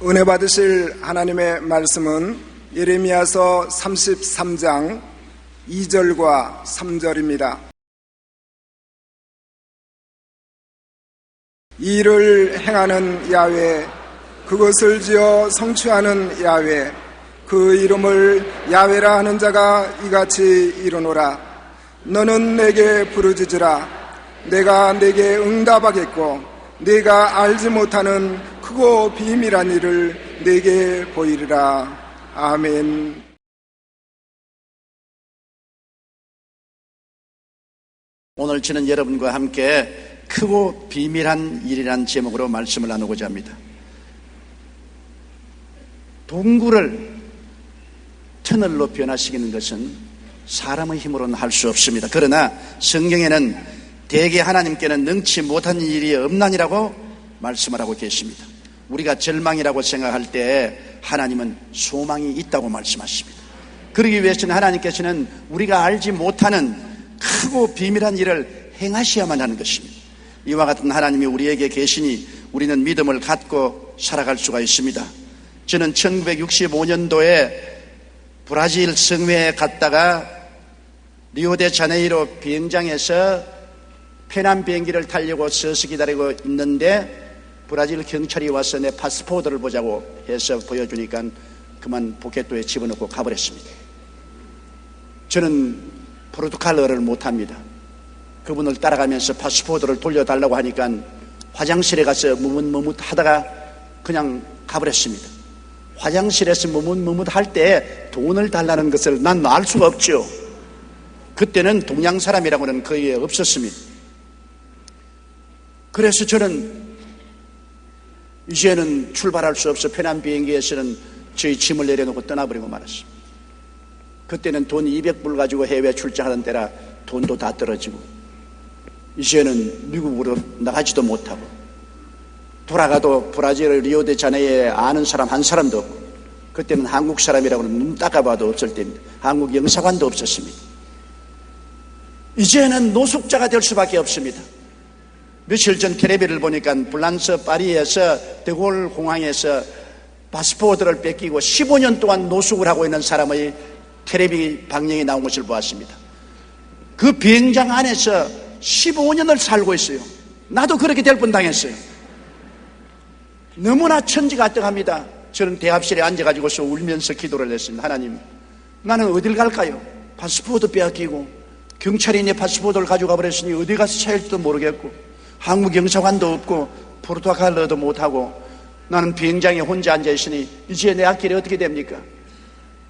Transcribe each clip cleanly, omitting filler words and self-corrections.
은혜 받으실 하나님의 말씀은 예레미야서 33장 2절과 3절입니다. 이 일을 행하는 야훼, 그것을 지어 성취하는 야훼, 그 이름을 야훼라 하는 자가 이같이 이르노라. 너는 내게 부르짖으라. 내가 내게 응답하겠고 네가 알지 못하는 크고 비밀한 일을 내게 보이리라. 아멘. 오늘 저는 여러분과 함께 크고 비밀한 일이라는 제목으로 말씀을 나누고자 합니다. 동굴을 터널로 변화시키는 것은 사람의 힘으로는 할 수 없습니다. 그러나 성경에는 대개 하나님께는 능치 못한 일이 없나니라고 말씀을 하고 계십니다. 우리가 절망이라고 생각할 때 하나님은 소망이 있다고 말씀하십니다. 그러기 위해서는 하나님께서는 우리가 알지 못하는 크고 비밀한 일을 행하셔야만 하는 것입니다. 이와 같은 하나님이 우리에게 계시니 우리는 믿음을 갖고 살아갈 수가 있습니다. 저는 1965년도에 브라질 성회에 갔다가 리오데자네이루 비행장에서 페남 비행기를 타려고 서서 기다리고 있는데 브라질 경찰이 와서 내 파스포드를 보자고 해서 보여주니까 그만 포켓도에 집어넣고 가버렸습니다. 저는 포르투갈어를 못합니다. 그분을 따라가면서 파스포드를 돌려달라고 하니까 화장실에 가서 머뭇머뭇하다가 그냥 가버렸습니다. 화장실에서 머뭇머뭇할 때 돈을 달라는 것을 난 알 수가 없죠. 그때는 동양 사람이라고는 거의 없었습니다. 그래서 저는 이제는 출발할 수 없어 페남 비행기에서는 저희 짐을 내려놓고 떠나버리고 말았습니다. 그때는 돈 200불 가지고 해외 출장하는 때라 돈도 다 떨어지고 이제는 미국으로 나가지도 못하고 돌아가도 브라질 리오데자네이루에 아는 사람 한 사람도 없고 그때는 한국 사람이라고는 눈 닦아봐도 없을 때입니다. 한국 영사관도 없었습니다. 이제는 노숙자가 될 수밖에 없습니다. 며칠 전 텔레비를 보니까 프랑스 파리에서 데골 공항에서 파스포드를 뺏기고 15년 동안 노숙을 하고 있는 사람의 텔레비 방영이 나온 것을 보았습니다. 그 비행장 안에서 15년을 살고 있어요. 나도 그렇게 될 뻔 당했어요. 너무나 천지가떡합니다. 저는 대합실에 앉아가지고서 울면서 기도를 했습니다. 하나님, 나는 어딜 갈까요? 파스포드 빼앗기고 경찰이 내 파스포드를 가져가 버렸으니 어디 가서 찾을지도 모르겠고 한국 영사관도 없고 포르투갈어도 못하고 나는 비행장에 혼자 앉아있으니 이제 내 앞길이 어떻게 됩니까?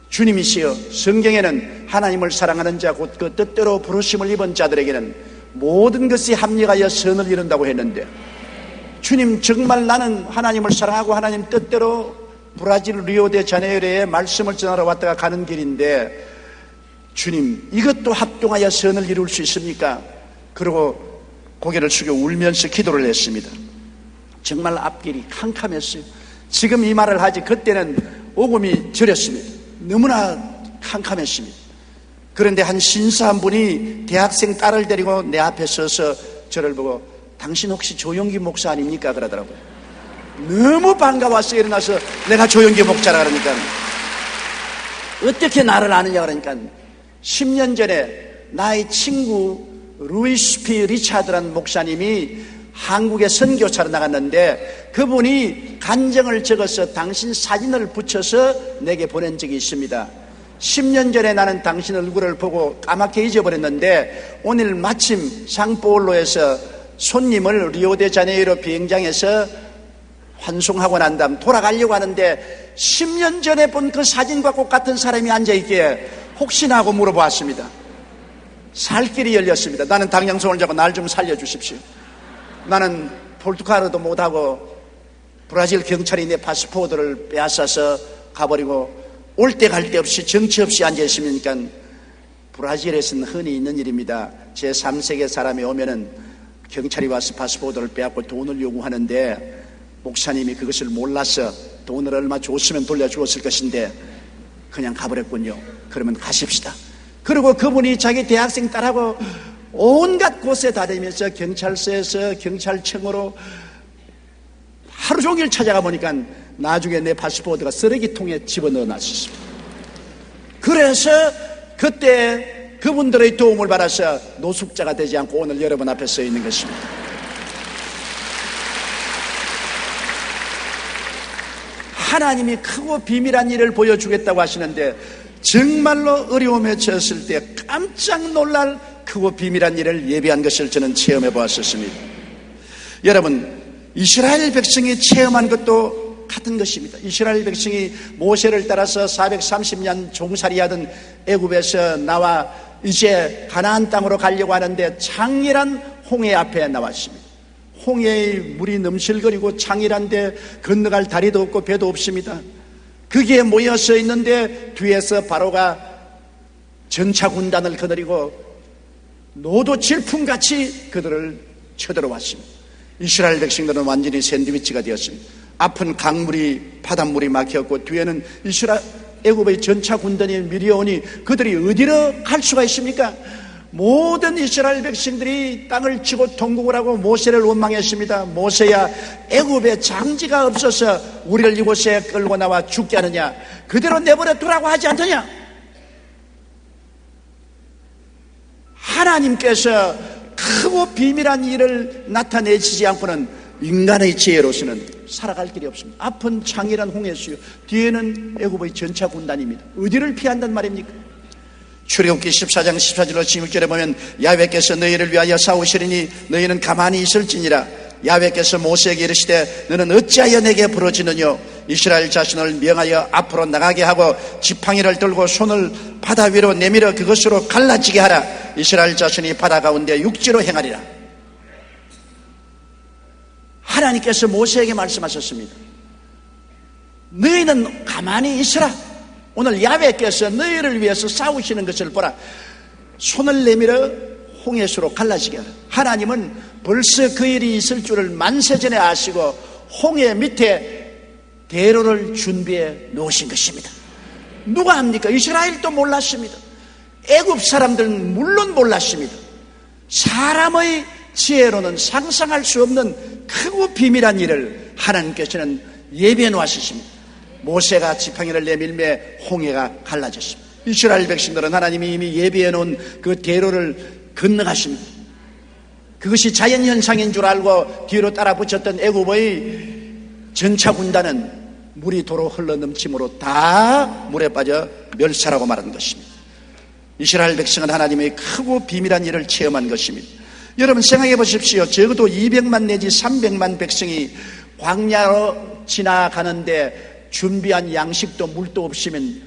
주님이시여, 성경에는 하나님을 사랑하는 자 곧 그 뜻대로 부르심을 입은 자들에게는 모든 것이 합력하여 선을 이룬다고 했는데 주님, 정말 나는 하나님을 사랑하고 하나님 뜻대로 브라질 리오데자네이루에 말씀을 전하러 왔다가 가는 길인데 주님, 이것도 합동하여 선을 이룰 수 있습니까? 그리고 고개를 숙여 울면서 기도를 했습니다. 정말 앞길이 캄캄했어요. 지금 이 말을 하지 그때는 오금이 저렸습니다. 너무나 캄캄했습니다. 그런데 한 신사 한 분이 대학생 딸을 데리고 내 앞에 서서 저를 보고 당신 혹시 조용기 목사 아닙니까? 그러더라고요. 너무 반가웠어. 일어나서 내가 조용기 목사라 그러니까 어떻게 나를 아느냐 그러니까 10년 전에 나의 친구 루이스 피 리차드라는 목사님이 한국에 선교사로 나갔는데 그분이 간증을 적어서 당신 사진을 붙여서 내게 보낸 적이 있습니다. 10년 전에 나는 당신 얼굴을 보고 까맣게 잊어버렸는데 오늘 마침 상파울로에서 손님을 리오데자네이루 비행장에서 환송하고 난 다음 돌아가려고 하는데 10년 전에 본 그 사진과 똑같은 사람이 앉아있기에 혹시나 하고 물어보았습니다. 살 길이 열렸습니다. 나는 당장 손을 잡고 날 좀 살려주십시오. 나는 포르투갈어도 못하고 브라질 경찰이 내 파스포드를 빼앗아서 가버리고 올 때 갈 데 없이 정치 없이 앉아있으니까 브라질에서는 흔히 있는 일입니다. 제3세계 사람이 오면은 경찰이 와서 파스포드를 빼앗고 돈을 요구하는데 목사님이 그것을 몰라서 돈을 얼마 줬으면 돌려주었을 것인데 그냥 가버렸군요. 그러면 가십시다. 그리고 그분이 자기 대학생 딸하고 온갖 곳에 다니면서 경찰서에서 경찰청으로 하루 종일 찾아가 보니까 나중에 내 파스포드가 쓰레기통에 집어넣어 놨었습니다. 그래서 그때 그분들의 도움을 받아서 노숙자가 되지 않고 오늘 여러분 앞에 서 있는 것입니다. 하나님이 크고 비밀한 일을 보여주겠다고 하시는데 정말로 어려움에 처했을 때 깜짝 놀랄 크고 비밀한 일을 예비한 것을 저는 체험해 보았었습니다. 여러분, 이스라엘 백성이 체험한 것도 같은 것입니다. 이스라엘 백성이 모세를 따라서 430년 종살이하던 애굽에서 나와 이제 가나안 땅으로 가려고 하는데 장렬한 홍해 앞에 나왔습니다. 홍해의 물이 넘실거리고 장렬한데 건너갈 다리도 없고 배도 없습니다. 거기에 모여서 있는데 뒤에서 바로가 전차 군단을 거느리고 노도 질풍같이 그들을 쳐들어왔습니다. 이스라엘 백성들은 완전히 샌드위치가 되었습니다. 앞은 강물이 바닷물이 막혔고 뒤에는 애굽의 전차 군단이 밀려오니 그들이 어디로 갈 수가 있습니까? 모든 이스라엘 백성들이 땅을 치고 통곡을 하고 모세를 원망했습니다. 모세야, 애굽에 장지가 없어서 우리를 이곳에 끌고 나와 죽게 하느냐? 그대로 내버려 두라고 하지 않느냐? 하나님께서 크고 비밀한 일을 나타내시지 않고는 인간의 지혜로서는 살아갈 길이 없습니다. 앞은 장렬한 홍해수요, 뒤에는 애굽의 전차 군단입니다. 어디를 피한단 말입니까? 출애굽기 14장 14절로 16절에 보면 야훼께서 너희를 위하여 싸우시리니 너희는 가만히 있을지니라. 야훼께서 모세에게 이르시되 너는 어찌하여 내게 부르짖느뇨? 이스라엘 자손을 명하여 앞으로 나가게 하고 지팡이를 들고 손을 바다 위로 내밀어 그것으로 갈라지게 하라. 이스라엘 자손이 바다 가운데 육지로 행하리라. 하나님께서 모세에게 말씀하셨습니다. 너희는 가만히 있으라. 오늘 야훼께서 너희를 위해서 싸우시는 것을 보라. 손을 내밀어 홍해수로 갈라지게 하라. 하나님은 벌써 그 일이 있을 줄을 만세전에 아시고 홍해 밑에 대로를 준비해 놓으신 것입니다. 누가 합니까? 이스라엘도 몰랐습니다. 애굽 사람들은 물론 몰랐습니다. 사람의 지혜로는 상상할 수 없는 크고 비밀한 일을 하나님께서는 예비해 놓으셨습니다. 모세가 지팡이를 내밀매 홍해가 갈라졌습니다. 이스라엘 백성들은 하나님이 이미 예비해 놓은 그 대로를 건너갔습니다. 그것이 자연현상인 줄 알고 뒤로 따라 붙였던 애굽의 전차 군단은 물이 도로 흘러넘침으로 다 물에 빠져 멸살하고 말한 것입니다. 이스라엘 백성은 하나님의 크고 비밀한 일을 체험한 것입니다. 여러분 생각해 보십시오. 적어도 200만 내지 300만 백성이 광야로 지나가는데 준비한 양식도 물도 없으면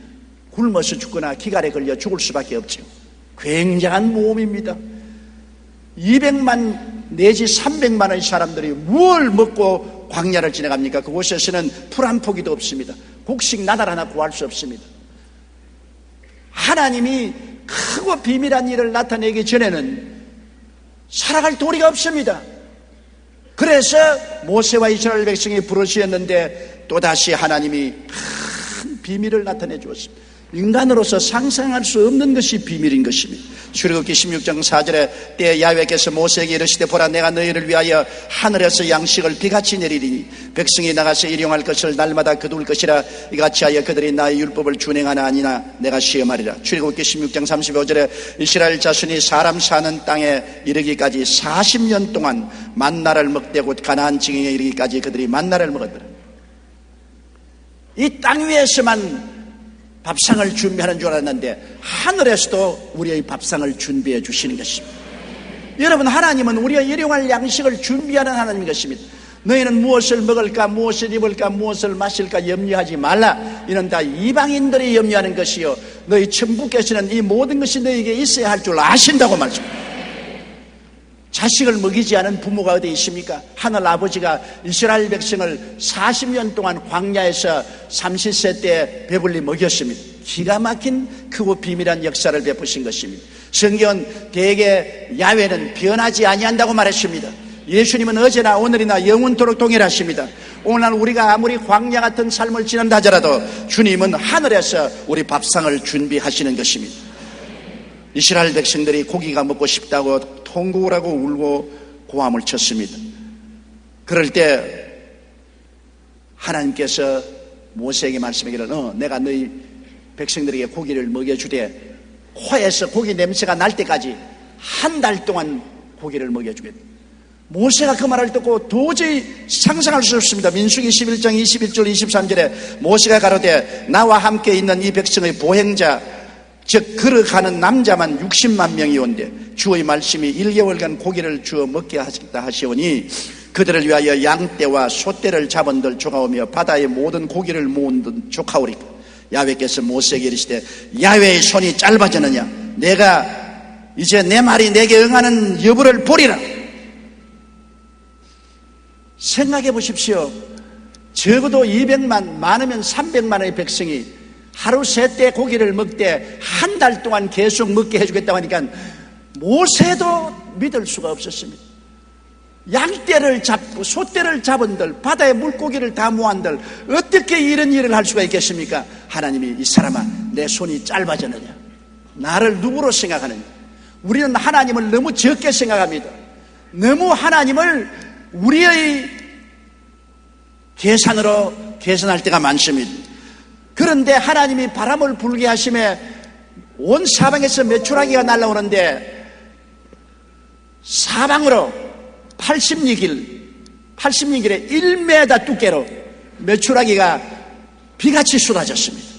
굶어서 죽거나 기갈에 걸려 죽을 수밖에 없죠. 굉장한 모험입니다. 200만 내지 300만의 사람들이 무엇을 먹고 광야를 지나갑니까? 그곳에서는 풀 한 포기도 없습니다. 곡식 나달 하나 구할 수 없습니다. 하나님이 크고 비밀한 일을 나타내기 전에는 살아갈 도리가 없습니다. 그래서 모세와 이스라엘 백성이 부르시었는데 또다시 하나님이 큰 비밀을 나타내 주었습니다. 인간으로서 상상할 수 없는 것이 비밀인 것입니다. 출애굽기 16장 4절에 때 야훼께서 모세에게 이르시되 보라 내가 너희를 위하여 하늘에서 양식을 비같이 내리리니 백성이 나가서 일용할 것을 날마다 거둘 것이라 이같이 하여 그들이 나의 율법을 준행하나 아니나 내가 시험하리라. 출애굽기 16장 35절에 이스라엘 자손이 사람 사는 땅에 이르기까지 40년 동안 만나를 먹되 곧 가나안 지경에 이르기까지 그들이 만나를 먹었더라. 이 땅 위에서만 밥상을 준비하는 줄 알았는데 하늘에서도 우리의 밥상을 준비해 주시는 것입니다. 여러분, 하나님은 우리가 일용할 양식을 준비하는 하나님인 것입니다. 너희는 무엇을 먹을까, 무엇을 입을까, 무엇을 마실까 염려하지 말라. 이는 다 이방인들이 염려하는 것이요 너희 천부께서는 이 모든 것이 너희에게 있어야 할 줄 아신다고 말씀합니다. 자식을 먹이지 않은 부모가 어디 있습니까? 하늘 아버지가 이스라엘 백성을 40년 동안 광야에서 30세 때 배불리 먹였습니다. 기가 막힌 크고 비밀한 역사를 베푸신 것입니다. 성경은 대개 야훼는 변하지 아니한다고 말했습니다. 예수님은 어제나 오늘이나 영원토록 동일하십니다. 오늘 우리가 아무리 광야 같은 삶을 지낸다 하더라도 주님은 하늘에서 우리 밥상을 준비하시는 것입니다. 이스라엘 백성들이 고기가 먹고 싶다고 통곡을 하고 울고 고함을 쳤습니다. 그럴 때 하나님께서 모세에게 말씀하기를 내가 너희 백성들에게 고기를 먹여주되 코에서 고기 냄새가 날 때까지 한 달 동안 고기를 먹여주겠다. 모세가 그 말을 듣고 도저히 상상할 수 없습니다. 민수기 11장 21절 23절에 모세가 가로되 나와 함께 있는 이 백성의 보행자 즉 걸어가는 남자만 60만 명이 온대 주의 말씀이 1개월간 고기를 주어 먹게 하시겠다 하시오니 그들을 위하여 양떼와 소떼를 잡은들 조가오며 바다의 모든 고기를 모은들 조카오리까. 야훼께서 모세에게 이르시되 야훼의 손이 짧아졌느냐 내가 이제 내 말이 내게 응하는 여부를 보리라. 생각해 보십시오. 적어도 200만 많으면 300만의 백성이 하루 세 때 고기를 먹되 한 달 동안 계속 먹게 해주겠다고 하니까 모세도 믿을 수가 없었습니다. 양떼를 잡고 소떼를 잡은들 바다의 물고기를 다 모한들 어떻게 이런 일을 할 수가 있겠습니까? 하나님이 이 사람아 내 손이 짧아졌느냐 나를 누구로 생각하느냐. 우리는 하나님을 너무 적게 생각합니다. 너무 하나님을 우리의 계산으로 계산할 때가 많습니다. 그런데 하나님이 바람을 불게 하심에 온 사방에서 메추라기가 날아오는데 사방으로 80리길에 1m 두께로 메추라기가 비같이 쏟아졌습니다.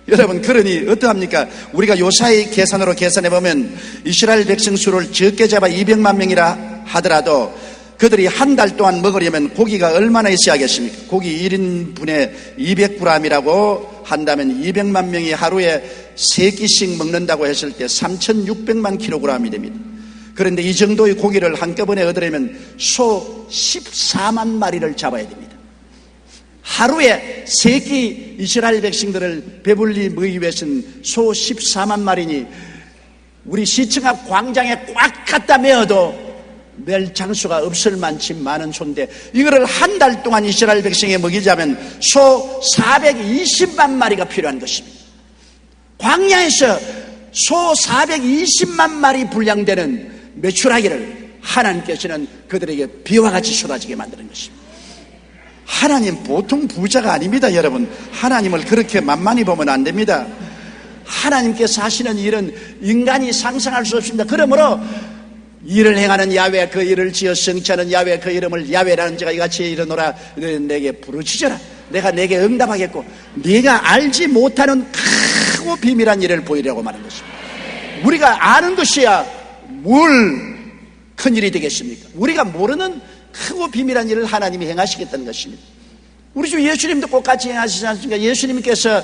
여러분 그러니 어떠합니까? 우리가 요사이 계산으로 계산해보면 이스라엘 백성 수를 적게 잡아 200만 명이라 하더라도 그들이 한 달 동안 먹으려면 고기가 얼마나 있어야 겠습니까? 고기 1인분에 200g이라고 한다면 200만 명이 하루에 3끼씩 먹는다고 했을 때 3,600만 kg이 됩니다. 그런데 이 정도의 고기를 한꺼번에 얻으려면 소 14만 마리를 잡아야 됩니다. 하루에 3끼 이스라엘 백성들을 배불리 먹기 위해서는 소 14만 마리니 우리 시청 앞 광장에 꽉 갖다 메어도 멜 장수가 없을 만치 많은 소인데 이거를 한 달 동안 이스라엘 백성에 먹이자면 소 420만 마리가 필요한 것입니다. 광야에서 소 420만 마리 분량되는 메추라기를 하나님께서는 그들에게 비와 같이 쏟아지게 만드는 것입니다. 하나님 보통 부자가 아닙니다. 여러분 하나님을 그렇게 만만히 보면 안 됩니다. 하나님께서 하시는 일은 인간이 상상할 수 없습니다. 그러므로 일을 행하는 야훼 그 일을 지어 성취하는 야훼 그 이름을 야훼라는 자가 이같이 이르노라. 내게 부르짖어라 내가 내게 응답하겠고 네가 알지 못하는 크고 비밀한 일을 보이려고 말하는 것입니다. 우리가 아는 것이야 뭘 큰일이 되겠습니까? 우리가 모르는 크고 비밀한 일을 하나님이 행하시겠다는 것입니다. 우리 주 예수님도 똑같이 행하시지 않습니까? 예수님께서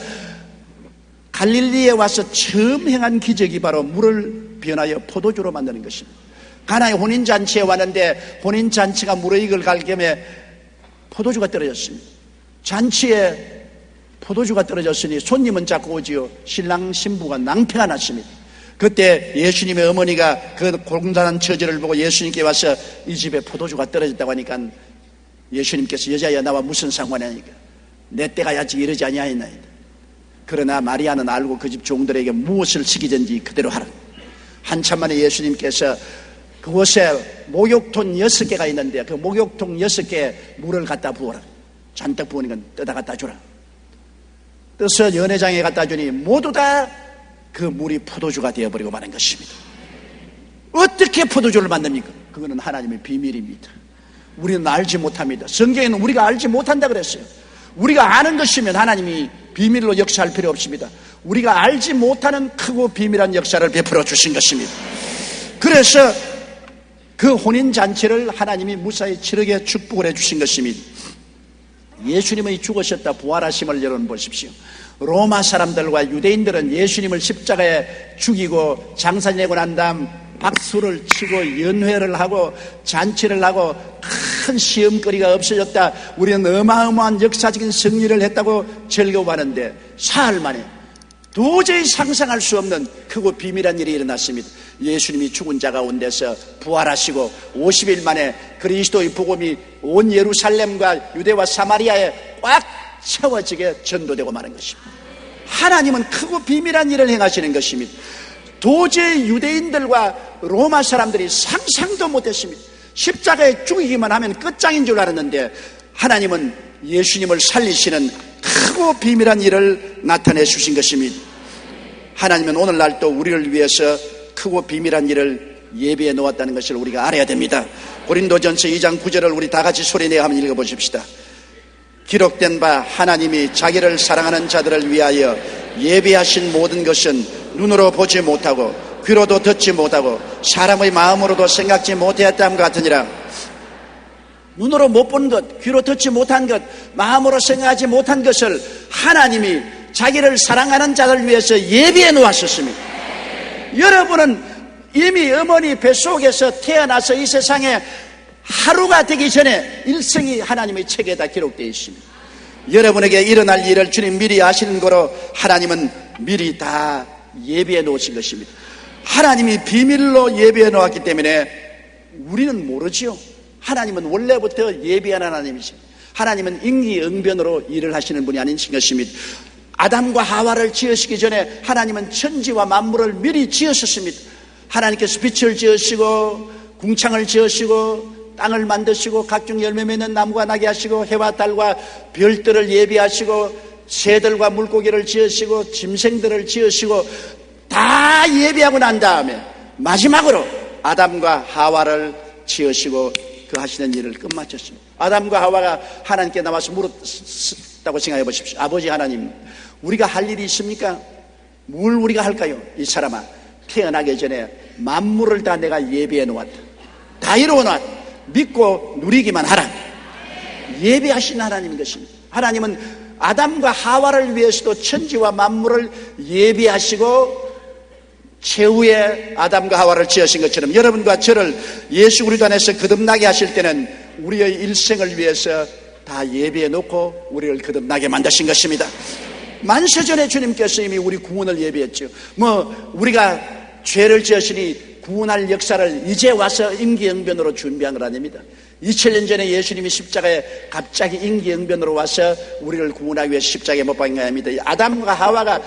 갈릴리에 와서 처음 행한 기적이 바로 물을 변하여 포도주로 만드는 것입니다. 가나의 혼인잔치에 왔는데 혼인잔치가 무르익을 갈 겸에 포도주가 떨어졌습니다. 잔치에 포도주가 떨어졌으니 손님은 자꾸 오지요. 신랑 신부가 낭패가 났습니다. 그때 예수님의 어머니가 그 공단한 처지를 보고 예수님께 와서 이 집에 포도주가 떨어졌다고 하니까 예수님께서 여자야 나와 무슨 상관이니까 내 때가 아직 이르지 아니하였나이다. 그러나 마리아는 알고 그 집 종들에게 무엇을 시키든지 그대로 하라. 한참 만에 예수님께서 그곳에 목욕통 6개가 있는데 그 목욕통 6개에 물을 갖다 부어라. 잔뜩 부으니까 떠다 갖다 주라. 떠서 연회장에 갖다 주니 모두 다 그 물이 포도주가 되어버리고 마는 것입니다. 어떻게 포도주를 만듭니까? 그거는 하나님의 비밀입니다. 우리는 알지 못합니다. 성경에는 우리가 알지 못한다 그랬어요. 우리가 아는 것이면 하나님이 비밀로 역사할 필요 없습니다. 우리가 알지 못하는 크고 비밀한 역사를 베풀어 주신 것입니다. 그래서 그 혼인잔치를 하나님이 무사히 치르게 축복을 해주신 것입니다. 예수님의 죽으셨다 부활하심을 여러분 보십시오. 로마 사람들과 유대인들은 예수님을 십자가에 죽이고 장사 내고 난 다음 박수를 치고 연회를 하고 잔치를 하고 큰 시험거리가 없어졌다. 우리는 어마어마한 역사적인 승리를 했다고 즐거워하는데 사흘 만에 도저히 상상할 수 없는 크고 비밀한 일이 일어났습니다. 예수님이 죽은 자 가운데서 부활하시고 50일 만에 그리스도의 복음이 온 예루살렘과 유대와 사마리아에 꽉 채워지게 전도되고 마는 것입니다. 하나님은 크고 비밀한 일을 행하시는 것입니다. 도저히 유대인들과 로마 사람들이 상상도 못했습니다. 십자가에 죽이기만 하면 끝장인 줄 알았는데 하나님은 예수님을 살리시는 크고 비밀한 일을 나타내 주신 것입니다. 하나님은 오늘날 또 우리를 위해서 크고 비밀한 일을 예비해 놓았다는 것을 우리가 알아야 됩니다. 고린도전서 2장 9절을 우리 다 같이 소리내어 한번 읽어보십시다. 기록된 바 하나님이 자기를 사랑하는 자들을 위하여 예비하신 모든 것은 눈으로 보지 못하고 귀로도 듣지 못하고 사람의 마음으로도 생각지 못하였다함 같으니라. 눈으로 못 본 것, 귀로 듣지 못한 것, 마음으로 생각하지 못한 것을 하나님이 자기를 사랑하는 자들 위해서 예비해 놓았었습니다. 여러분은 이미 어머니 뱃속에서 태어나서 이 세상에 하루가 되기 전에 일생이 하나님의 책에다 기록되어 있습니다. 여러분에게 일어날 일을 주님 미리 아시는 거로 하나님은 미리 다 예비해 놓으신 것입니다. 하나님이 비밀로 예비해 놓았기 때문에 우리는 모르지요. 하나님은 원래부터 예비한 하나님이십니다. 하나님은 임기응변으로 일을 하시는 분이 아니신 것입니다. 아담과 하와를 지으시기 전에 하나님은 천지와 만물을 미리 지으셨습니다. 하나님께서 빛을 지으시고 궁창을 지으시고 땅을 만드시고 각종 열매 맺는 나무가 나게 하시고 해와 달과 별들을 예비하시고 새들과 물고기를 지으시고 짐승들을 지으시고 다 예비하고 난 다음에 마지막으로 아담과 하와를 지으시고 그 하시는 일을 끝마쳤습니다. 아담과 하와가 하나님께 나와서 물었다고 생각해 보십시오. 아버지 하나님, 우리가 할 일이 있습니까? 뭘 우리가 할까요? 이 사람아, 태어나기 전에 만물을 다 내가 예비해 놓았다. 다 이루어 놨다. 믿고 누리기만 하라. 예비하신 하나님인 것입니다. 하나님은 아담과 하와를 위해서도 천지와 만물을 예비하시고 최후에 아담과 하와를 지으신 것처럼 여러분과 저를 예수 그리스도 안에서 거듭나게 하실 때는 우리의 일생을 위해서 다 예비해 놓고 우리를 거듭나게 만드신 것입니다. 만세전에 주님께서 이미 우리 구원을 예비했죠. 우리가 죄를 지으시니 구원할 역사를 이제 와서 임기응변으로 준비한 건 아닙니다. 2000년 전에 예수님이 십자가에 갑자기 임기응변으로 와서 우리를 구원하기 위해 십자가에 못 박힌 게 아닙니다. 아담과 하와가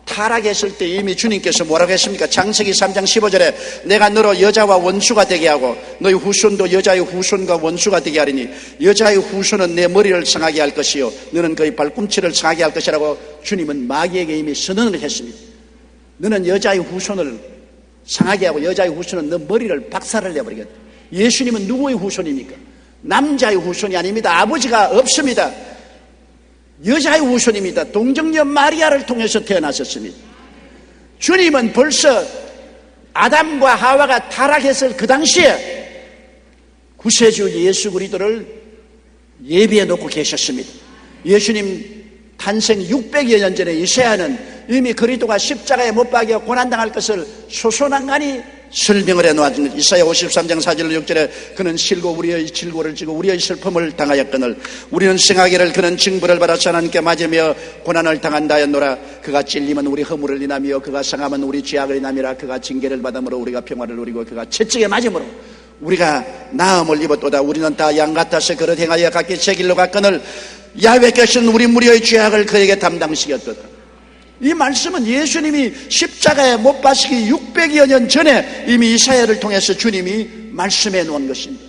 타락했을 때 이미 주님께서 뭐라고 했습니까? 창세기 3장 15절에 내가 너로 여자와 원수가 되게 하고 너희 후손도 여자의 후손과 원수가 되게 하리니 여자의 후손은 내 머리를 상하게 할 것이요 너는 그의 발꿈치를 상하게 할 것이라고 주님은 마귀에게 이미 선언을 했습니다. 너는 여자의 후손을 상하게 하고 여자의 후손은 너 머리를 박살을 내버리겠다. 예수님은 누구의 후손입니까? 남자의 후손이 아닙니다. 아버지가 없습니다. 여자의 후손입니다. 동정녀 마리아를 통해서 태어나셨습니다. 주님은 벌써 아담과 하와가 타락했을 그 당시에 구세주 예수 그리스도를 예비해 놓고 계셨습니다. 예수님 탄생 600여 년 전에 이사야는 이미 그리스도가 십자가에 못 박여 고난당할 것을 소소난간히 설명을 해놓았던 것. 이사야 53장 4절 6절에 그는 실고 우리의 질고를 지고 우리의 슬픔을 당하였거늘 우리는 생하기를 그는 징벌을 받아서 하나님께 맞으며 고난을 당한다 하였노라. 그가 찔림은 우리 허물을 인하며 그가 상함은 우리 죄악을 인함이라. 그가 징계를 받음으로 우리가 평화를 누리고 그가 채찍에 맞음으로 우리가 나음을 입었도다. 우리는 다 양 같아서 그릇 행하여 각기 제 길로 갔거늘 야훼께서는 우리 무리의 죄악을 그에게 담당시켰도다. 이 말씀은 예수님이 십자가에 못 박히기 600여 년 전에 이미 이사야를 통해서 주님이 말씀해 놓은 것입니다.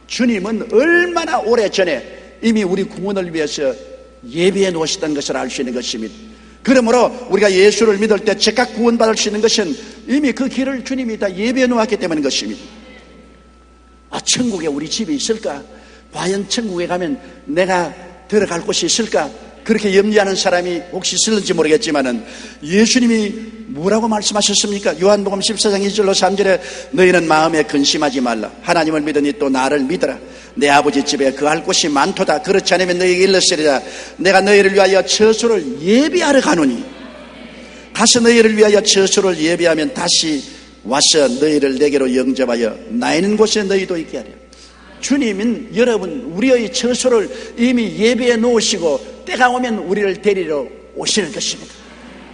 주님은 얼마나 오래 전에 이미 우리 구원을 위해서 예비해 놓으셨던 것을 알 수 있는 것입니다. 그러므로 우리가 예수를 믿을 때 즉각 구원받을 수 있는 것은 이미 그 길을 주님이 다 예비해 놓았기 때문인 것입니다. 천국에 우리 집이 있을까? 과연 천국에 가면 내가 들어갈 곳이 있을까? 그렇게 염려하는 사람이 혹시 있을지 모르겠지만은 예수님이 뭐라고 말씀하셨습니까? 요한복음 14장 2절로 3절에 너희는 마음에 근심하지 말라. 하나님을 믿으니 또 나를 믿어라. 내 아버지 집에 거할 곳이 많도다. 그렇지 않으면 너희에게 일렀으리라. 내가 너희를 위하여 처소를 예비하러 가노니 가서 너희를 위하여 처소를 예비하면 다시 와서 너희를 내게로 영접하여 나 있는 곳에 너희도 있게 하려. 주님은 여러분 우리의 처소를 이미 예비해 놓으시고 때가 오면 우리를 데리러 오시는 것입니다.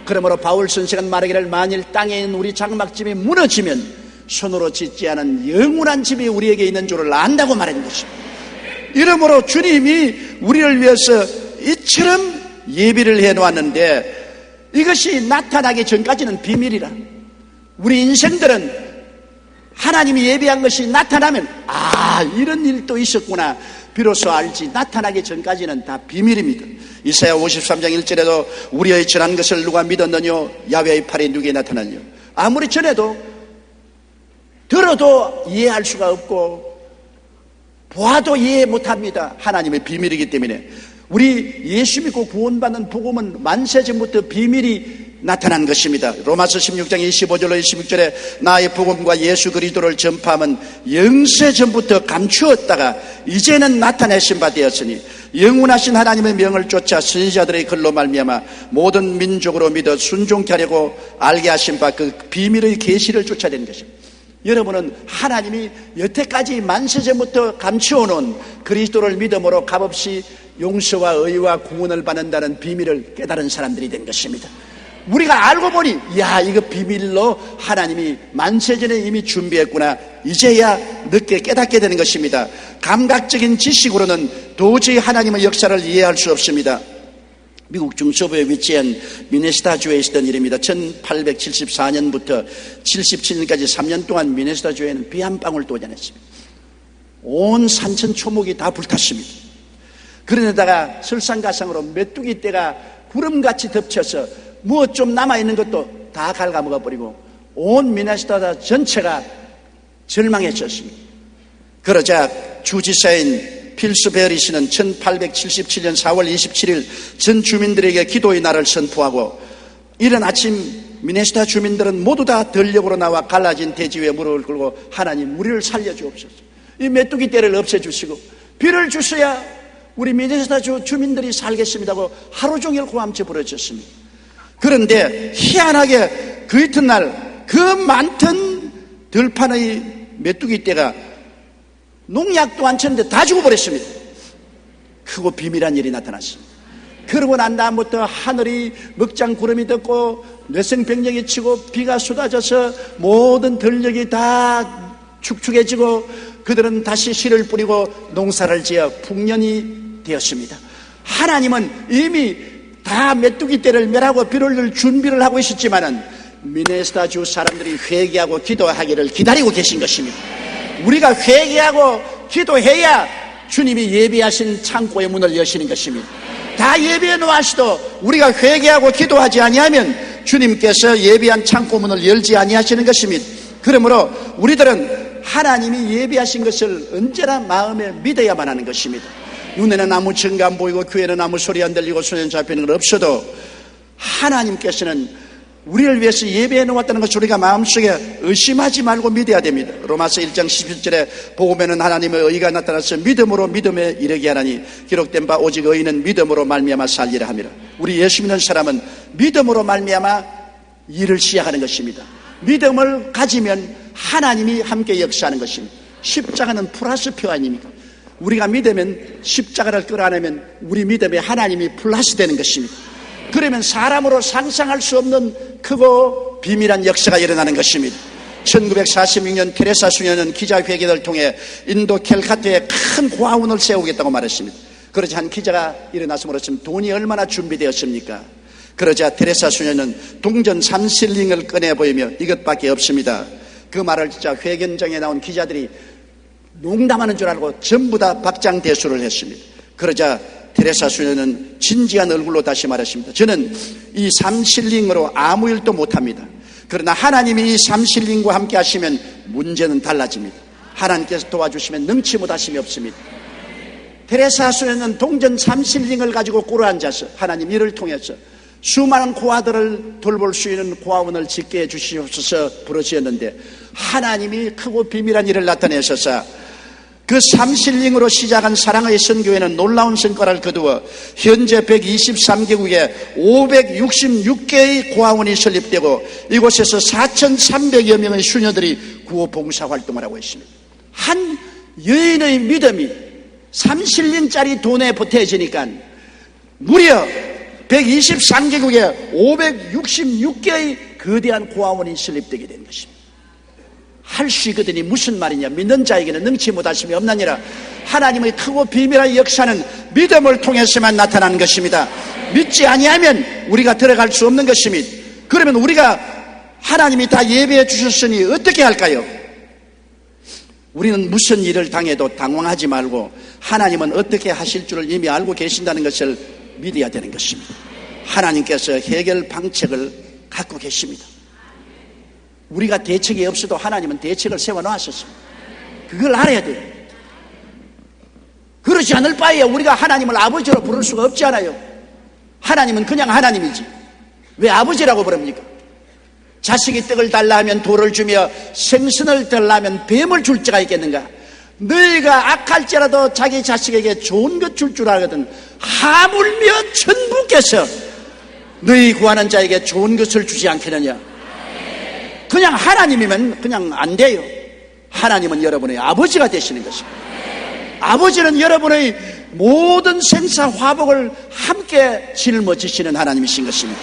그러므로 바울 선생은 말하기를 만일 땅에 있는 우리 장막집이 무너지면 손으로 짓지 않은 영원한 집이 우리에게 있는 줄을 안다고 말하는 것입니다. 이러므로 주님이 우리를 위해서 이처럼 예비를 해놓았는데 이것이 나타나기 전까지는 비밀이라. 우리 인생들은 하나님이 예비한 것이 나타나면 이런 일도 있었구나. 비로소 알지 나타나기 전까지는 다 비밀입니다. 이사야 53장 1절에도 우리의 전한 것을 누가 믿었느뇨 야훼의 팔이 누구에 나타나뇨. 아무리 전해도 들어도 이해할 수가 없고 보아도 이해 못합니다. 하나님의 비밀이기 때문에 우리 예수 믿고 구원받는 복음은 만세전부터 비밀이 나타난 것입니다. 로마서 16장 25절로 26절에 나의 복음과 예수 그리스도를 전파함은 영세전부터 감추었다가 이제는 나타내신 바 되었으니 영원하신 하나님의 명을 쫓아 선지자들의 글로 말미암아 모든 민족으로 믿어 순종케 하려고 알게 하신 바 그 비밀의 계시를 쫓아내는 것입니다. 여러분은 하나님이 여태까지 만세전부터 감추어놓은 그리스도를 믿음으로 값없이 용서와 의와 구원을 받는다는 비밀을 깨달은 사람들이 된 것입니다. 우리가 알고 보니 야 이거 비밀로 하나님이 만세전에 이미 준비했구나. 이제야 늦게 깨닫게 되는 것입니다. 감각적인 지식으로는 도저히 하나님의 역사를 이해할 수 없습니다. 미국 중서부에 위치한 미네소타주에 있었던 일입니다. 1874년부터 77년까지 3년 동안 미네소타주에는 비 한 방울도 오지 않았습니다. 온 산천 초목이 다 불탔습니다. 그런데다가 설상가상으로 메뚜기 떼가 구름같이 덮쳐서 무엇 좀 남아있는 것도 다 갉아먹어 버리고 온 미네소타 전체가 절망했었습니다. 그러자 주지사인 필스베리 씨는 1877년 4월 27일 전 주민들에게 기도의 날을 선포하고 이른 아침 미네소타 주민들은 모두 다 들녘으로 나와 갈라진 대지 위에 무릎을 꿇고 하나님 우리를 살려주옵소서. 이 메뚜기 떼를 없애주시고 비를 주셔야 우리 미네소타 주민들이 살겠습니다고 하루 종일 고함쳐 부르짖었습니다. 그런데 희한하게 그 이튿날 그 많던 들판의 메뚜기 떼가 농약도 안 쳤는데 다 죽어버렸습니다. 크고 비밀한 일이 나타났습니다. 그러고 난 다음부터 하늘이 먹장 구름이 덮고 뇌생병력이 치고 비가 쏟아져서 모든 들녘이 다 축축해지고 그들은 다시 씨를 뿌리고 농사를 지어 풍년이 되었습니다. 하나님은 이미 다 메뚜기 떼를 멸하고 비를 올 준비를 하고 있었지만은 미네소타주 사람들이 회개하고 기도하기를 기다리고 계신 것입니다. 우리가 회개하고 기도해야 주님이 예비하신 창고의 문을 여시는 것입니다. 다 예비해 놓아시도 우리가 회개하고 기도하지 아니하면 주님께서 예비한 창고 문을 열지 아니하시는 것입니다. 그러므로 우리들은 하나님이 예비하신 것을 언제나 마음에 믿어야만 하는 것입니다. 눈에는 아무 증거 안 보이고 귀에는 아무 소리 안 들리고 손에 잡히는 건 없어도 하나님께서는 우리를 위해서 예배해 놓았다는 것을 우리가 마음속에 의심하지 말고 믿어야 됩니다. 로마서 1장 17절에 복음에는 하나님의 의가 나타나서 믿음으로 믿음에 이르게 하나니 기록된 바 오직 의인은 믿음으로 말미암아 살리라 함이라. 우리 예수 믿는 사람은 믿음으로 말미암아 일을 시작하는 것입니다. 믿음을 가지면 하나님이 함께 역사하는 것입니다. 십자가는 플러스표 아닙니까? 우리가 믿으면 십자가를 끌어안으면 우리 믿음에 하나님이 플러스 되는 것입니다. 그러면 사람으로 상상할 수 없는 크고 비밀한 역사가 일어나는 것입니다. 1946년 테레사 수녀는 기자회견을 통해 인도 캘카타에 큰 고아원을 세우겠다고 말했습니다. 그러자 한 기자가 일어나서 물었습니다. 돈이 얼마나 준비되었습니까? 그러자 테레사 수녀는 동전 3실링을 꺼내 보이며 이것밖에 없습니다. 그 말을 진짜 회견장에 나온 기자들이 농담하는 줄 알고 전부 다 박장대소를 했습니다. 그러자 테레사 수녀는 진지한 얼굴로 다시 말했습니다. 저는 이 3실링으로 아무 일도 못합니다. 그러나 하나님이 이 3실링과 함께 하시면 문제는 달라집니다. 하나님께서 도와주시면 능치 못하심이 없습니다. 테레사 수녀는 동전 3실링을 가지고 꿇어앉아서 하나님 이를 통해서 수많은 고아들을 돌볼 수 있는 고아원을 짓게 해주시옵소서 부르짖었는데 하나님이 크고 비밀한 일을 나타내셔서 그 3실링으로 시작한 사랑의 선교회는 놀라운 성과를 거두어 현재 123개국에 566개의 고아원이 설립되고 이곳에서 4,300여 명의 수녀들이 구호 봉사 활동을 하고 있습니다. 한 여인의 믿음이 3실링짜리 돈에 보태지니까 무려 123개국에 566개의 거대한 고아원이 설립되게 된 것입니다. 할 수 있거든이 무슨 말이냐? 믿는 자에게는 능치 못하심이 없나니라. 하나님의 크고 비밀한 역사는 믿음을 통해서만 나타나는 것입니다. 믿지 아니하면 우리가 들어갈 수 없는 것입니다. 그러면 우리가 하나님이 다 예배해 주셨으니 어떻게 할까요? 우리는 무슨 일을 당해도 당황하지 말고 하나님은 어떻게 하실 줄을 이미 알고 계신다는 것을 믿어야 되는 것입니다. 하나님께서 해결 방책을 갖고 계십니다. 우리가 대책이 없어도 하나님은 대책을 세워놓으셨습니다. 그걸 알아야 돼요. 그렇지 않을 바에 우리가 하나님을 아버지로 부를 수가 없지 않아요. 하나님은 그냥 하나님이지 왜 아버지라고 부릅니까? 자식이 떡을 달라 하면 돌을 주며 생선을 달라 하면 뱀을 줄 자가 있겠는가? 너희가 악할지라도 자기 자식에게 좋은 것 줄 줄 알거든 하물며 천부께서 너희 구하는 자에게 좋은 것을 주지 않겠느냐? 그냥 하나님이면 그냥 안 돼요. 하나님은 여러분의 아버지가 되시는 것입니다. 아버지는 여러분의 모든 생사 화복을 함께 짊어지시는 하나님이신 것입니다.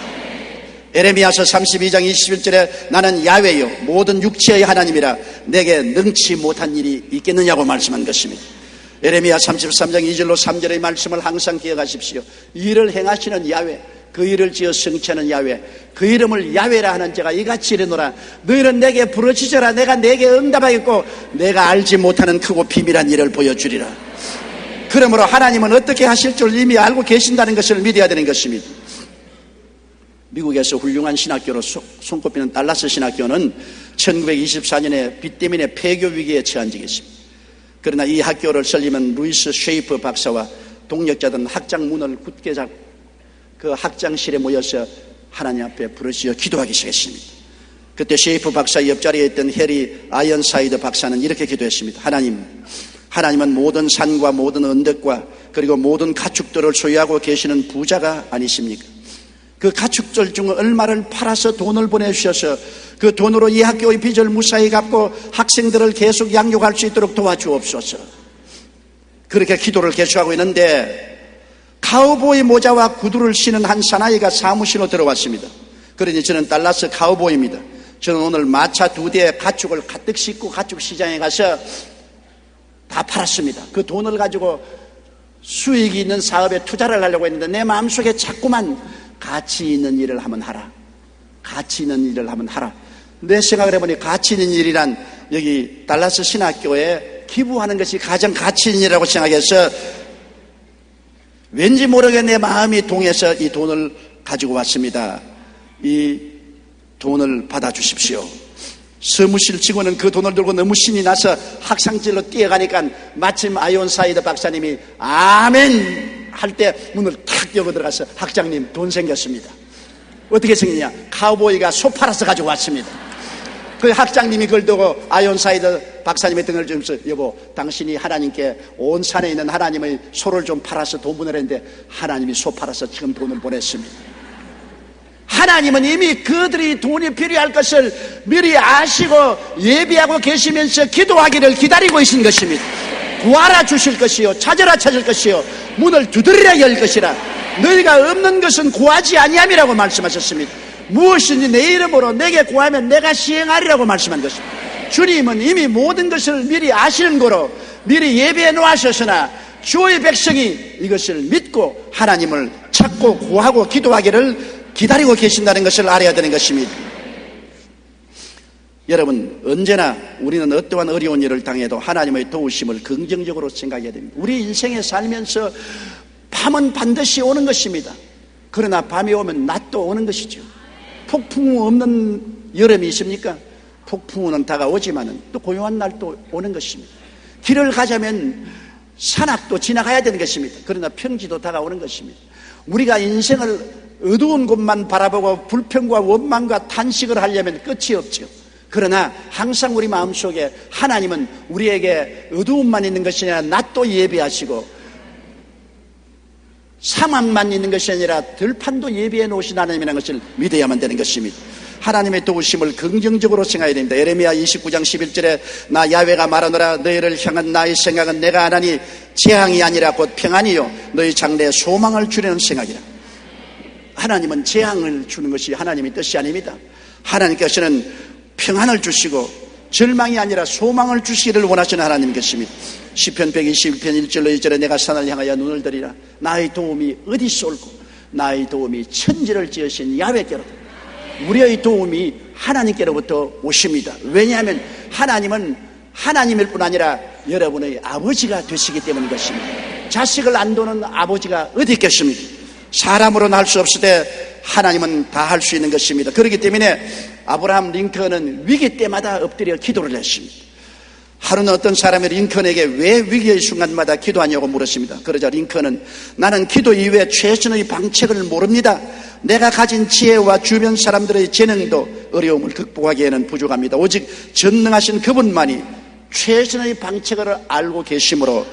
에레미야서 32장 21절에 나는 야훼요 모든 육체의 하나님이라 내게 능치 못한 일이 있겠느냐고 말씀한 것입니다. 에레미야 33장 2절로 3절의 말씀을 항상 기억하십시오. 이 일을 행하시는 야훼, 그 일을 지어 성취하는 야훼, 그 이름을 야훼라 하는 자가 이같이 이르노라. 너희는 내게 부르짖어라. 내가 내게 응답하겠고 내가 알지 못하는 크고 비밀한 일을 보여주리라. 그러므로 하나님은 어떻게 하실 줄 이미 알고 계신다는 것을 믿어야 되는 것입니다. 미국에서 훌륭한 신학교로 손꼽히는 달라스 신학교는 1924년에 빚 때문에 폐교 위기에 처한 적이 있습니다. 그러나 이 학교를 설립한 루이스 쉐이프 박사와 동력자들은 학장 문을 굳게 잡고 그 학장실에 모여서 하나님 앞에 부르짖어 기도하기 시작했습니다. 그때 쉐이프 박사 옆자리에 있던 해리 아이언사이드 박사는 이렇게 기도했습니다. 하나님은 모든 산과 모든 언덕과 그리고 모든 가축들을 소유하고 계시는 부자가 아니십니까? 그 가축들 중 얼마를 팔아서 돈을 보내주셔서 그 돈으로 이 학교의 빚을 무사히 갚고 학생들을 계속 양육할 수 있도록 도와주옵소서. 그렇게 기도를 계속하고 있는데 카우보이 모자와 구두를 신은 한 사나이가 사무실로 들어왔습니다. 그러니 저는 달라스 카우보이입니다. 저는 오늘 마차 2대의 가축을 가득 싣고 가축 시장에 가서 다 팔았습니다. 그 돈을 가지고 수익이 있는 사업에 투자를 하려고 했는데 내 마음속에 자꾸만 가치 있는 일을 하면 하라. 가치 있는 일을 하면 하라. 내 생각을 해보니 가치 있는 일이란 여기 달라스 신학교에 기부하는 것이 가장 가치 있는 일이라고 생각해서 왠지 모르게 내 마음이 동해서 이 돈을 가지고 왔습니다. 이 돈을 받아주십시오. 사무실 직원은 그 돈을 들고 너무 신이 나서 학상질로 뛰어가니까 마침 아이언사이드 박사님이 아멘 할 때 문을 탁 열고 들어가서 학장님 돈 생겼습니다. 어떻게 생겼냐? 카우보이가 소 팔아서 가지고 왔습니다. 그 학장님이 그걸 두고 아이언사이드 박사님의 등을 주면서 여보 당신이 하나님께 온 산에 있는 하나님의 소를 좀 팔아서 돈 보내랬는데 하나님이 소 팔아서 지금 돈을 보냈습니다. 하나님은 이미 그들이 돈이 필요할 것을 미리 아시고 예비하고 계시면서 기도하기를 기다리고 계신 것입니다. 구하라 주실 것이요 찾으라 찾을 것이요 문을 두드리라 열 것이라. 너희가 없는 것은 구하지 아니함이라고 말씀하셨습니다. 무엇인지 내 이름으로 내게 구하면 내가 시행하리라고 말씀한 것입니다. 주님은 이미 모든 것을 미리 아시는 거로 미리 예비해 놓으셨으나 주의 백성이 이것을 믿고 하나님을 찾고 구하고 기도하기를 기다리고 계신다는 것을 알아야 되는 것입니다. 여러분 언제나 우리는 어떠한 어려운 일을 당해도 하나님의 도우심을 긍정적으로 생각해야 됩니다. 우리 인생에 살면서 밤은 반드시 오는 것입니다. 그러나 밤이 오면 낮도 오는 것이죠. 폭풍 없는 여름이 있습니까? 폭풍은 다가오지만 또 고요한 날도 오는 것입니다. 길을 가자면 산악도 지나가야 되는 것입니다. 그러나 평지도 다가오는 것입니다. 우리가 인생을 어두운 곳만 바라보고 불평과 원망과 탄식을 하려면 끝이 없죠. 그러나 항상 우리 마음속에 하나님은 우리에게 어두움만 있는 것이 아니라 낮도 예비하시고 사망만 있는 것이 아니라 들판도 예비해 놓으신 하나님이라는 것을 믿어야만 되는 것입니다. 하나님의 도우심을 긍정적으로 생각해야 됩니다. 에레미야 29장 11절에 나 야훼가 말하노라 너희를 향한 나의 생각은 내가 하나니 재앙이 아니라 곧 평안이요 너희 장래에 소망을 주려는 생각이라. 하나님은 재앙을 주는 것이 하나님의 뜻이 아닙니다. 하나님께서는 평안을 주시고 절망이 아니라 소망을 주시기를 원하시는 하나님 것입니다. 시편 121편 1절로 2절에 내가 산을 향하여 눈을 들이라 나의 도움이 어디서 올고 나의 도움이 천지를 지으신 야훼께로다. 우리의 도움이 하나님께로부터 오십니다. 왜냐하면 하나님은 하나님일 뿐 아니라 여러분의 아버지가 되시기 때문인 것입니다. 자식을 안 도는 아버지가 어디 있겠습니까? 사람으로는 할 수 없을 때 하나님은 다 할 수 있는 것입니다. 그렇기 때문에 아브라함 링컨은 위기 때마다 엎드려 기도를 했습니다. 하루는 어떤 사람이 링컨에게 왜 위기의 순간마다 기도하냐고 물었습니다. 그러자 링컨은 나는 기도 이외에 최선의 방책을 모릅니다. 내가 가진 지혜와 주변 사람들의 재능도 어려움을 극복하기에는 부족합니다. 오직 전능하신 그분만이 최선의 방책을 알고 계시므로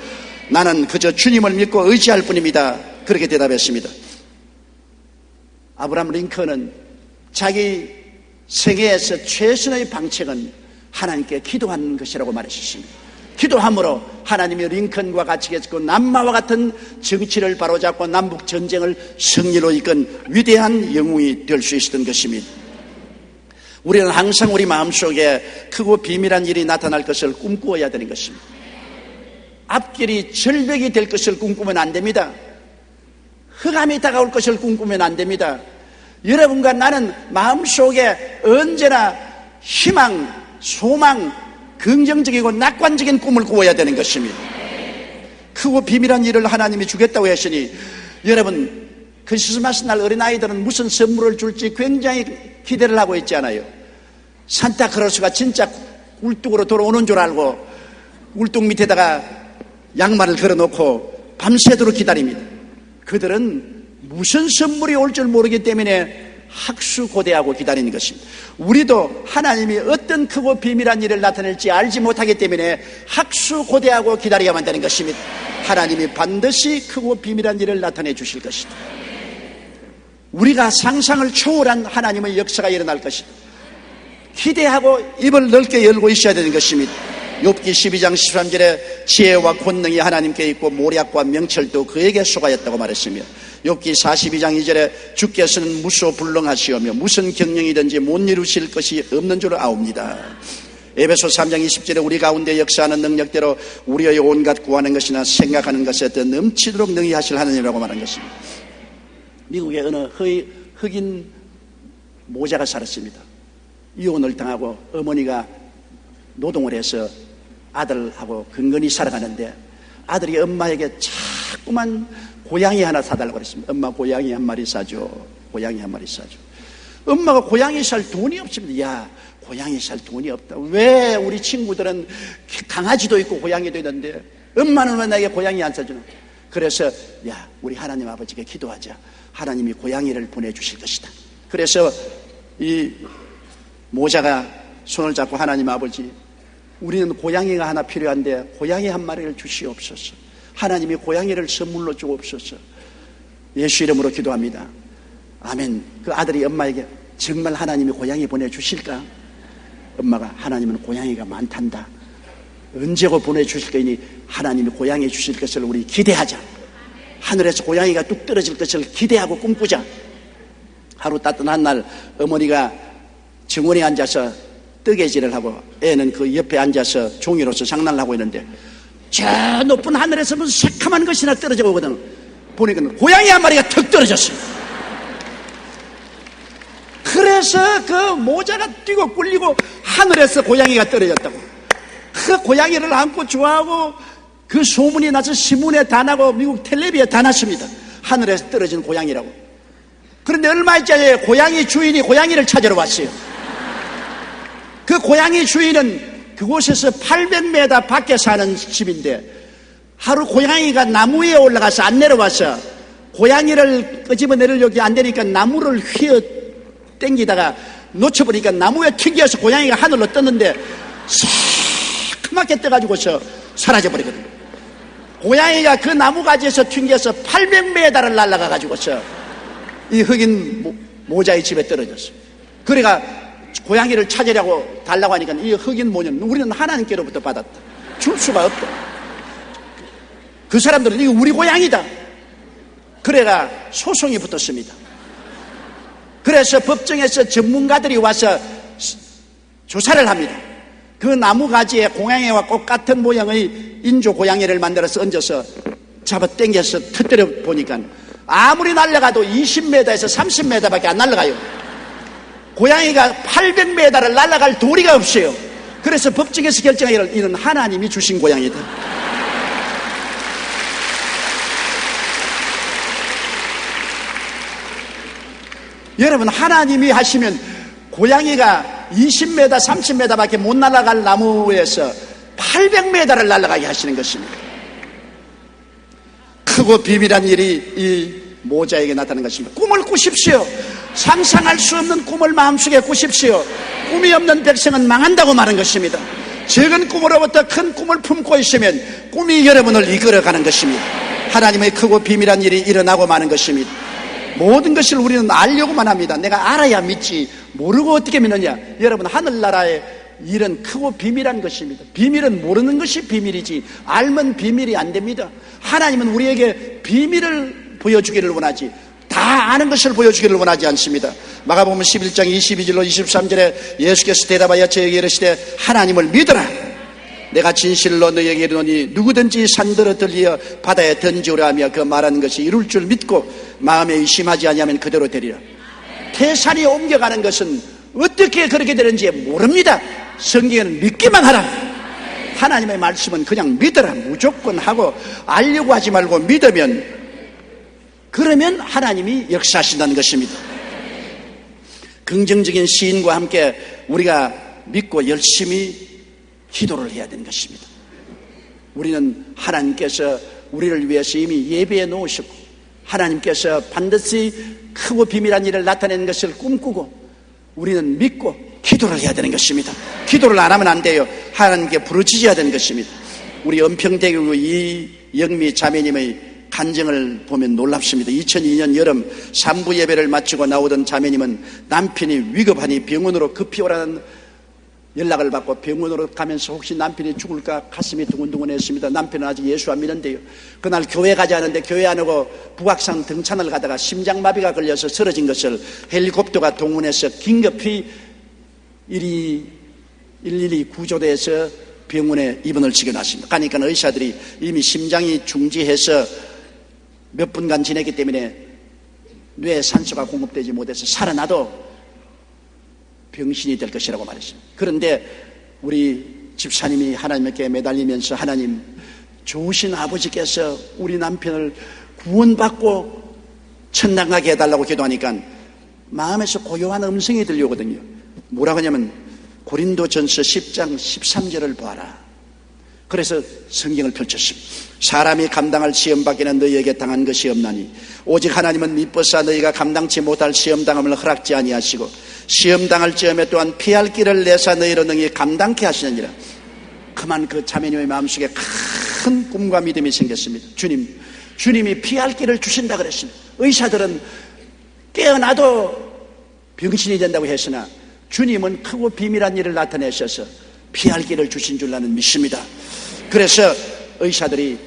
나는 그저 주님을 믿고 의지할 뿐입니다. 그렇게 대답했습니다. 아브라함 링컨은 자기 생애에서 최선의 방책은 하나님께 기도하는 것이라고 말했습니다. 기도함으로 하나님이 링컨과 같이 계시고 남마와 같은 정치를 바로잡고 남북 전쟁을 승리로 이끈 위대한 영웅이 될 수 있었던 것입니다. 우리는 항상 우리 마음속에 크고 비밀한 일이 나타날 것을 꿈꾸어야 되는 것입니다. 앞길이 절벽이 될 것을 꿈꾸면 안 됩니다. 흑암이 다가올 것을 꿈꾸면 안 됩니다. 여러분과 나는 마음속에 언제나 희망, 소망, 긍정적이고 낙관적인 꿈을 꾸어야 되는 것입니다. 크고 비밀한 일을 하나님이 주겠다고 했으니 여러분 크리스마스 날 어린아이들은 무슨 선물을 줄지 굉장히 기대를 하고 있잖아요. 산타크로스가 진짜 굴뚝으로 돌아오는 줄 알고 굴뚝 밑에다가 양말을 걸어놓고 밤새도록 기다립니다. 그들은 무슨 선물이 올 줄 모르기 때문에 학수고대하고 기다리는 것입니다. 우리도 하나님이 어떤 크고 비밀한 일을 나타낼지 알지 못하기 때문에 학수고대하고 기다려야만 되는 것입니다. 하나님이 반드시 크고 비밀한 일을 나타내 주실 것이다. 우리가 상상을 초월한 하나님의 역사가 일어날 것이다. 기대하고 입을 넓게 열고 있어야 되는 것입니다. 욥기 12장 13절에 지혜와 권능이 하나님께 있고 모략과 명철도 그에게 속하였다고 말했으며 욥기 42장 2절에 주께서는 무소불능하시오며 무슨 경영이든지 못 이루실 것이 없는 줄 아옵니다. 에베소 3장 20절에 우리 가운데 역사하는 능력대로 우리의 온갖 구하는 것이나 생각하는 것에 더 넘치도록 능히 하실 하느님이라고 말한 것입니다. 미국의 어느 흑인 모자가 살았습니다. 이혼을 당하고 어머니가 노동을 해서 아들하고 근근히 살아가는데 아들이 엄마에게 자꾸만 고양이 하나 사달라고 그랬습니다. 엄마 고양이 한 마리 사줘. 고양이 한 마리 사줘. 엄마가 고양이 살 돈이 없습니다. 야, 고양이 살 돈이 없다. 왜 우리 친구들은 강아지도 있고 고양이도 있는데 엄마는 왜 나에게 고양이 안 사주나? 그래서 야, 우리 하나님 아버지께 기도하자. 하나님이 고양이를 보내주실 것이다. 그래서 이 모자가 손을 잡고 하나님 아버지, 우리는 고양이가 하나 필요한데 고양이 한 마리를 주시옵소서. 하나님이 고양이를 선물로 주옵소서. 예수 이름으로 기도합니다. 아멘. 그 아들이 엄마에게 정말 하나님이 고양이 보내주실까? 엄마가 하나님은 고양이가 많단다. 언제고 보내주실 거니 하나님이 고양이 주실 것을 우리 기대하자. 하늘에서 고양이가 뚝 떨어질 것을 기대하고 꿈꾸자. 하루 따뜻한 날 어머니가 정원에 앉아서 뜨개질을 하고 애는 그 옆에 앉아서 종이로서 장난을 하고 있는데 저 높은 하늘에서 무슨 새카만 것이나 떨어져 오거든. 보니까 고양이 한 마리가 턱 떨어졌어요. 그래서 그 모자가 뛰고 꿀리고 하늘에서 고양이가 떨어졌다고. 그 고양이를 안고 좋아하고 그 소문이 나서 신문에 다 나고 미국 텔레비에 다 났습니다. 하늘에서 떨어진 고양이라고. 그런데 얼마 있자에 고양이 주인이 고양이를 찾으러 왔어요. 그 고양이 주인은 그곳에서 800m 밖에 사는 집인데 하루 고양이가 나무 위에 올라가서 안 내려와서 고양이를 끄집어내려고 안 되니까 나무를 휘어 땡기다가 놓쳐버리니까 나무에 튕겨서 고양이가 하늘로 떴는데 새카맣게 떠가지고서 사라져버리거든요. 고양이가 그 나무가지에서 튕겨서 800m를 날아가가지고서 이 흑인 모자의 집에 떨어졌어요. 그래가 고양이를 찾으려고 달라고 하니까 이 흑인 모녀는 우리는 하나님께로부터 받았다. 줄 수가 없다. 그 사람들은 이거 우리 고양이다. 그래가 소송이 붙었습니다. 그래서 법정에서 전문가들이 와서 조사를 합니다. 그 나무가지에 고양이와 똑같은 모양의 인조 고양이를 만들어서 얹어서 잡아 당겨서 터뜨려 보니까 아무리 날아가도 20m에서 30m밖에 안 날아가요. 고양이가 800m를 날아갈 도리가 없어요. 그래서 법정에서 결정하기를 이는 하나님이 주신 고양이다. 여러분, 하나님이 하시면 고양이가 20m, 30m 밖에 못 날아갈 나무에서 800m를 날아가게 하시는 것입니다. 크고 비밀한 일이 이 모자에게 나타나는 것입니다. 꿈을 꾸십시오. 상상할 수 없는 꿈을 마음속에 꾸십시오. 꿈이 없는 백성은 망한다고 말한 것입니다. 적은 꿈으로부터 큰 꿈을 품고 있으면 꿈이 여러분을 이끌어가는 것입니다. 하나님의 크고 비밀한 일이 일어나고 마는 것입니다. 모든 것을 우리는 알려고만 합니다. 내가 알아야 믿지, 모르고 어떻게 믿느냐. 여러분, 하늘나라의 일은 크고 비밀한 것입니다. 비밀은 모르는 것이 비밀이지 알면 비밀이 안 됩니다. 하나님은 우리에게 비밀을 보여주기를 원하지 다 아는 것을 보여주기를 원하지 않습니다. 마가복음 11장 22절로 23절에 예수께서 대답하여 저에게 이르시되 하나님을 믿어라. 내가 진실로 너희에게 이르노니 누구든지 산들어 들리어 바다에 던지오라 하며 그 말하는 것이 이룰 줄 믿고 마음에 의심하지 아니하면 그대로 되리라. 태산이 옮겨가는 것은 어떻게 그렇게 되는지 모릅니다. 성경에는 믿기만 하라. 하나님의 말씀은 그냥 믿어라. 무조건 하고 알려고 하지 말고 믿으면, 그러면 하나님이 역사하신다는 것입니다. 긍정적인 시인과 함께 우리가 믿고 열심히 기도를 해야 되는 것입니다. 우리는 하나님께서 우리를 위해서 이미 예배해 놓으셨고, 하나님께서 반드시 크고 비밀한 일을 나타내는 것을 꿈꾸고, 우리는 믿고 기도를 해야 되는 것입니다. 기도를 안 하면 안 돼요. 하나님께 부르짖어야 되는 것입니다. 우리 은평대교 이영미 자매님의 간증을 보면 놀랍습니다. 2002년 여름 3부 예배를 마치고 나오던 자매님은 남편이 위급하니 병원으로 급히 오라는 연락을 받고 병원으로 가면서 혹시 남편이 죽을까 가슴이 두근두근했습니다. 남편은 아직 예수 안 믿는데요. 그날 교회 가지 않은데 교회 안 오고 북악산 등산을 가다가 심장마비가 걸려서 쓰러진 것을 헬리콥터가 동원해서 긴급히 112 구조대에서 병원에 입원을 시켜놨습니다. 가니까 의사들이 이미 심장이 중지해서 몇 분간 지냈기 때문에 뇌에 산소가 공급되지 못해서 살아나도 병신이 될 것이라고 말했습니다. 그런데 우리 집사님이 하나님께 매달리면서 하나님, 좋으신 아버지께서 우리 남편을 구원받고 천당 가게 해달라고 기도하니까 마음에서 고요한 음성이 들려오거든요. 뭐라고 하냐면 고린도전서 10장 13절을 보아라. 그래서 성경을 펼쳤습니다. 사람이 감당할 시험 밖에는 너희에게 당한 것이 없나니 오직 하나님은 미쁘사 너희가 감당치 못할 시험당함을 허락지 아니하시고 시험당할 즈음에 또한 피할 길을 내사 너희로 능히 감당케 하시느니라. 그만 그 자매님의 마음속에 큰 꿈과 믿음이 생겼습니다. 주님이 피할 길을 주신다 그랬습니다. 의사들은 깨어나도 병신이 된다고 했으나 주님은 크고 비밀한 일을 나타내셔서 피할 길을 주신 줄 나는 믿습니다. 그래서 의사들이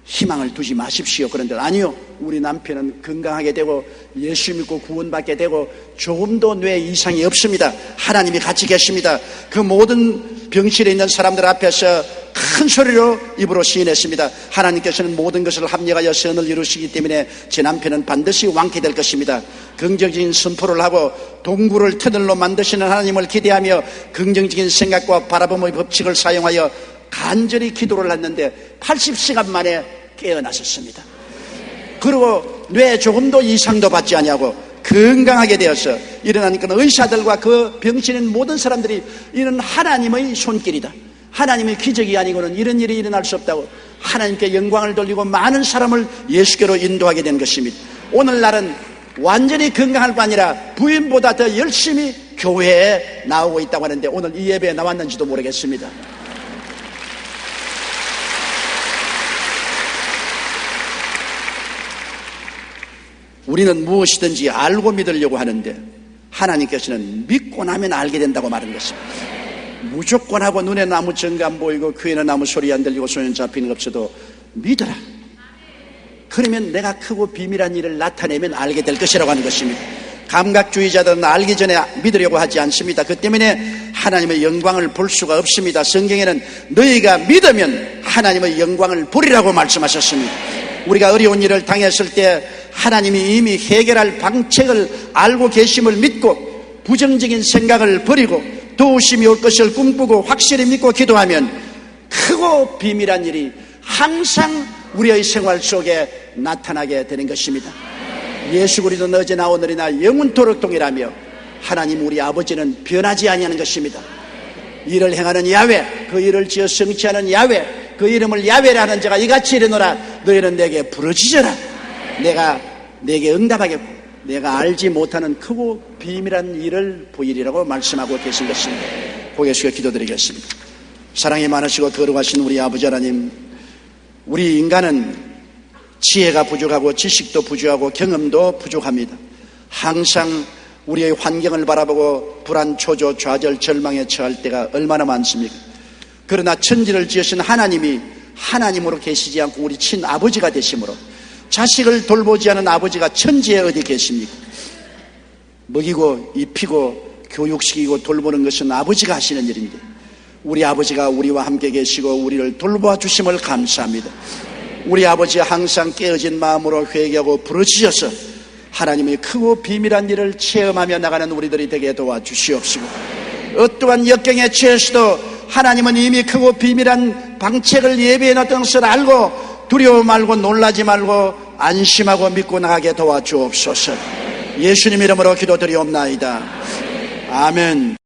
희망을 두지 마십시오. 그런데 아니요, 우리 남편은 건강하게 되고 예수 믿고 구원받게 되고 조금도 뇌 이상이 없습니다. 하나님이 같이 계십니다. 그 모든 병실에 있는 사람들 앞에서 큰 소리로 입으로 시인했습니다. 하나님께서는 모든 것을 합력하여 선을 이루시기 때문에 제 남편은 반드시 완쾌될 것입니다. 긍정적인 선포를 하고 동굴을 터널로 만드시는 하나님을 기대하며 긍정적인 생각과 바라봄의 법칙을 사용하여 간절히 기도를 했는데 80시간 만에 깨어났었습니다. 그리고 뇌 조금도 이상도 받지 아니하고 건강하게 되어서 일어나니까 의사들과 그 병실에 있는 모든 사람들이 이는 하나님의 손길이다, 하나님의 기적이 아니고는 이런 일이 일어날 수 없다고 하나님께 영광을 돌리고 많은 사람을 예수께로 인도하게 된 것입니다. 오늘날은 완전히 건강할 뿐 아니라 부인보다 더 열심히 교회에 나오고 있다고 하는데 오늘 이 예배에 나왔는지도 모르겠습니다. 우리는 무엇이든지 알고 믿으려고 하는데 하나님께서는 믿고 나면 알게 된다고 말한 것입니다. 무조건 하고 눈에는 아무 증거 안 보이고 귀에는 아무 소리 안 들리고 손에는 잡히는 것 없어도 믿어라. 그러면 내가 크고 비밀한 일을 나타내면 알게 될 것이라고 하는 것입니다. 감각주의자들은 알기 전에 믿으려고 하지 않습니다. 그 때문에 하나님의 영광을 볼 수가 없습니다. 성경에는 너희가 믿으면 하나님의 영광을 보리라고 말씀하셨습니다. 우리가 어려운 일을 당했을 때 하나님이 이미 해결할 방책을 알고 계심을 믿고 부정적인 생각을 버리고 도우심이 올 것을 꿈꾸고 확실히 믿고 기도하면 크고 비밀한 일이 항상 우리의 생활 속에 나타나게 되는 것입니다. 예수 그리스도는 어제나 오늘이나 영원토록 동일하며 하나님 우리 아버지는 변하지 아니하는 것입니다. 일을 행하는 야훼, 그 일을 지어 성취하는 야훼, 그 이름을 야훼라 하는 자가 이같이 이르노라. 너희는 내게 부르짖어라. 내가 내게 응답하겠고 내가 알지 못하는 크고 비밀한 일을 보이리라고 말씀하고 계신 것입니다. 고개 숙여 기도드리겠습니다. 사랑이 많으시고 거룩하신 우리 아버지 하나님, 우리 인간은 지혜가 부족하고 지식도 부족하고 경험도 부족합니다. 항상 우리의 환경을 바라보고 불안, 초조, 좌절, 절망에 처할 때가 얼마나 많습니까? 그러나 천지를 지으신 하나님이 하나님으로 계시지 않고 우리 친아버지가 되심으로 자식을 돌보지 않은 아버지가 천지에 어디 계십니까? 먹이고 입히고 교육시키고 돌보는 것은 아버지가 하시는 일인데 우리 아버지가 우리와 함께 계시고 우리를 돌보아 주심을 감사합니다. 우리 아버지 항상 깨어진 마음으로 회개하고 부르짖어서 하나님의 크고 비밀한 일을 체험하며 나가는 우리들이 되게 도와주시옵시고, 어떠한 역경에 처해서도 하나님은 이미 크고 비밀한 방책을 예비해 놨던 것을 알고 두려워 말고 놀라지 말고 안심하고 믿고 나가게 도와주옵소서. 예수님 이름으로 기도드리옵나이다. 아멘.